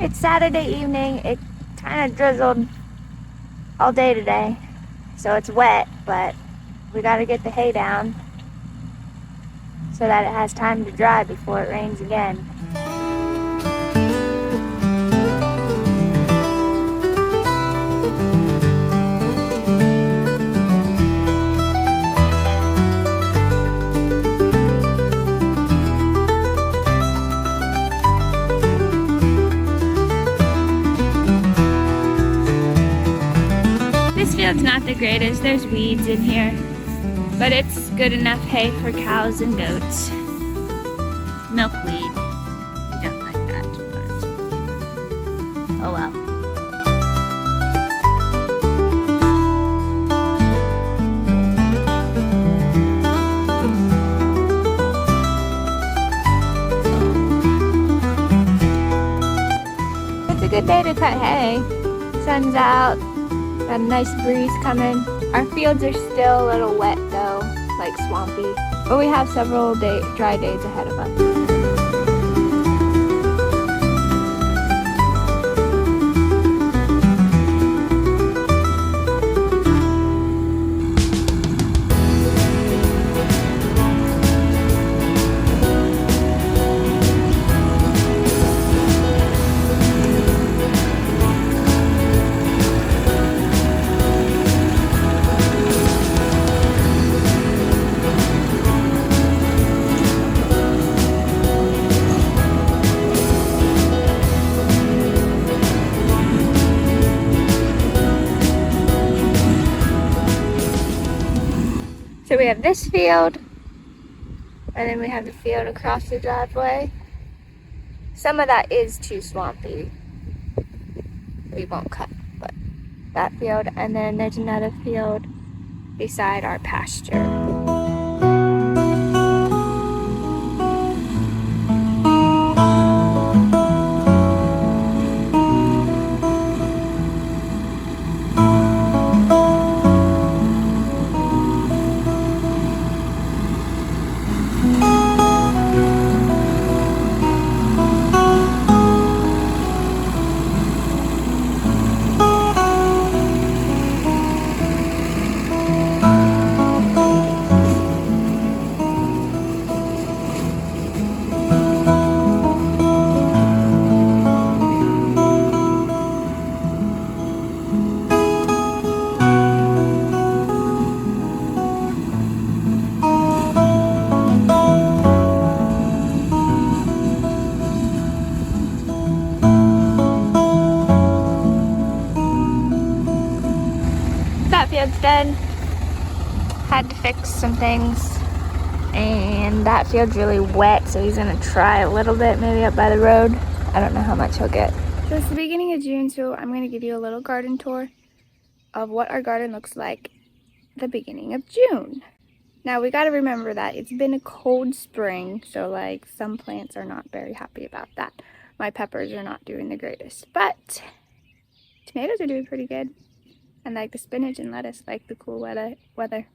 It's Saturday evening. It kind of drizzled all day today, so it's wet, but we gotta get the hay down so that it has time to dry before it rains again. This field's not the greatest. There's weeds in here, but it's good enough hay for cows and goats. Milkweed. We don't like that, but oh well. It's a good day to cut hay. Sun's out. Got a nice breeze coming. Our fields are still a little wet though, like swampy, but we have several dry days ahead of us. So we have this field, and then we have the field across the driveway. Some of that is too swampy. We won't cut, but that field. And then there's another field beside our pasture. Field's done. Had to fix some things, and that field's really wet, so he's gonna try a little bit, maybe up by the road. I don't know how much he'll get. So it's the beginning of June, so I'm gonna give you a little garden tour of what our garden looks like the beginning of June. Now we gotta remember that it's been a cold spring, so like some plants are not very happy about that. My peppers are not doing the greatest, but tomatoes are doing pretty good. And like the spinach and lettuce like the cool weather.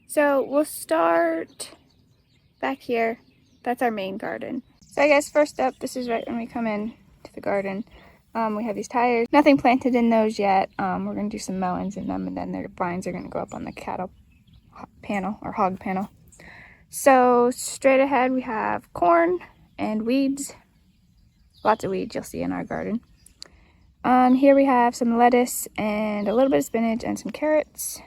So we'll start back here. That's our main garden. So I guess first up, this is right when we come in to the garden. We have these tires. Nothing planted in those yet. We're gonna do some melons in them, and then their vines are gonna go up on the cattle panel or hog panel. So straight ahead we have corn and weeds. Lots of weeds you'll see in our garden. Here we have some lettuce and a little bit of spinach and some carrots.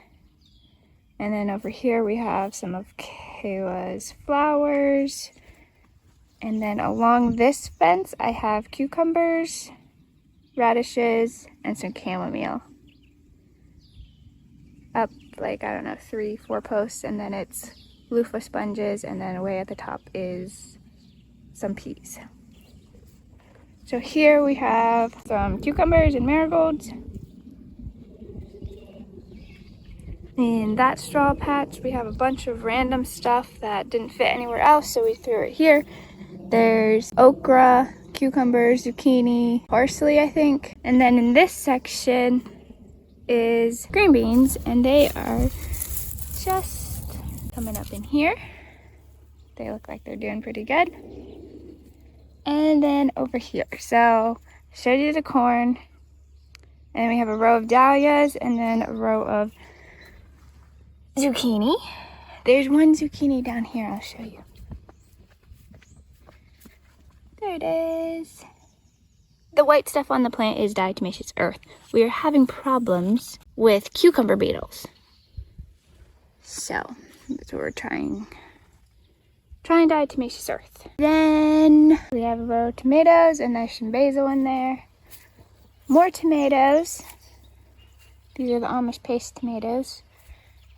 And then over here we have some of Kayla's flowers. And then along this fence I have cucumbers, radishes, and some chamomile. Up like, I don't know, 3-4 posts, and then it's loofah sponges, and then away at the top is some peas. So here we have some cucumbers and marigolds. In that straw patch, we have a bunch of random stuff that didn't fit anywhere else, so we threw it here. There's okra, cucumbers, zucchini, parsley, I think. And then in this section is green beans, and they are just coming up in here. They look like they're doing pretty good. And then over here. So showed you the corn. And we have a row of dahlias and then a row of zucchini. There's one zucchini down here. I'll show you. There it is. The white stuff on the plant is diatomaceous earth. We are having problems with cucumber beetles. So that's what we're trying diatomaceous earth. Then we have a row of tomatoes and there's some basil in there. More tomatoes. These are the Amish paste tomatoes.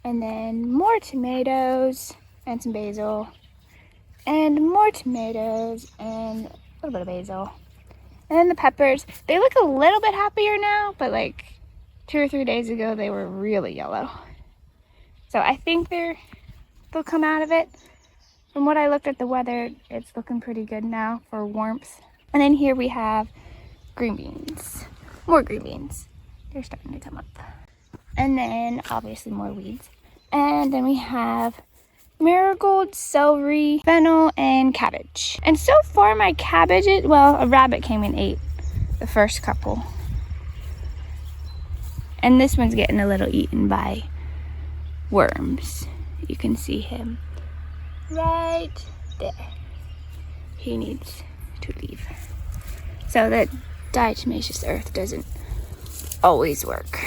And then more tomatoes and some basil. And more tomatoes and a little bit of basil. And then the peppers. They look a little bit happier now, but like 2 or 3 days ago they were really yellow. So I think they'll come out of it. From what I looked at the weather, it's looking pretty good now for warmth. And then here we have green beans. More green beans. They're starting to come up. And then obviously more weeds. And then we have marigold, celery, fennel, and cabbage. And so far my cabbage, well, a rabbit came and ate the first couple. And this one's getting a little eaten by worms. You can see him right there. He needs to leave. So that diatomaceous earth doesn't always work.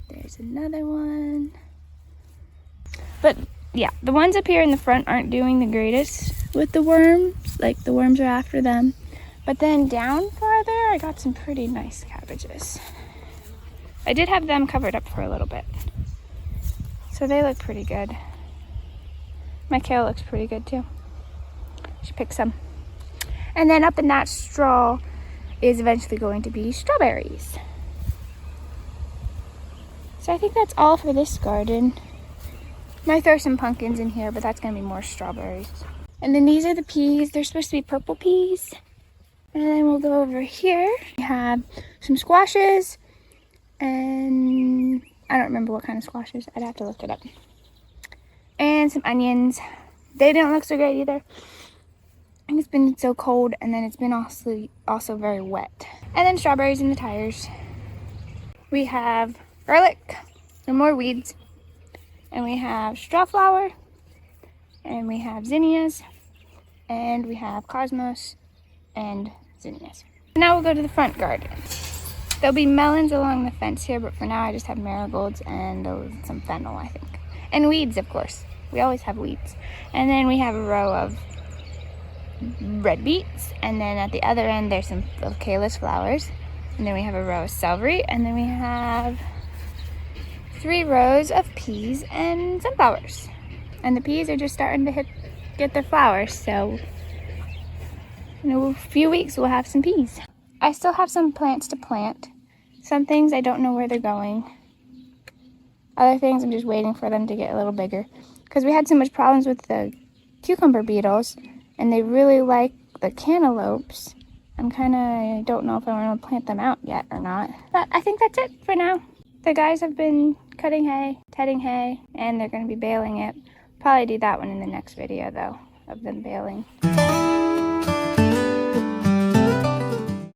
There's another one. But yeah, the ones up here in the front aren't doing the greatest with the worms. Like the worms are after them. But then down farther, I got some pretty nice cabbages. I did have them covered up for a little bit. So they look pretty good. My kale looks pretty good too. Should pick some. And then up in that straw is eventually going to be strawberries. So I think that's all for this garden. Might throw some pumpkins in here, but that's gonna be more strawberries. And then these are the peas. They're supposed to be purple peas. And then we'll go over here. We have some squashes and I don't remember what kind of squashes. I'd have to look it up. And some onions. They didn't look so great either. I think it's been so cold, and then it's been also very wet. And then strawberries in the tires. We have garlic and more weeds. And we have straw flower. And we have zinnias. And we have cosmos and zinnias. Now we'll go to the front garden. There'll be melons along the fence here, but for now I just have marigolds and some fennel, I think. And weeds, of course. We always have weeds. And then we have a row of red beets. And then at the other end, there's some calyx flowers. And then we have a row of celery. And then we have 3 rows of peas and sunflowers. And the peas are just starting to get their flowers. So in a few weeks, we'll have some peas. I still have some plants to plant. Some things I don't know where they're going. Other things I'm just waiting for them to get a little bigger. Because we had so much problems with the cucumber beetles, and they really like the cantaloupes. I don't know if I want to plant them out yet or not. But I think that's it for now. The guys have been cutting hay, tedding hay, and they're going to be baling it. Probably do that one in the next video though, of them baling.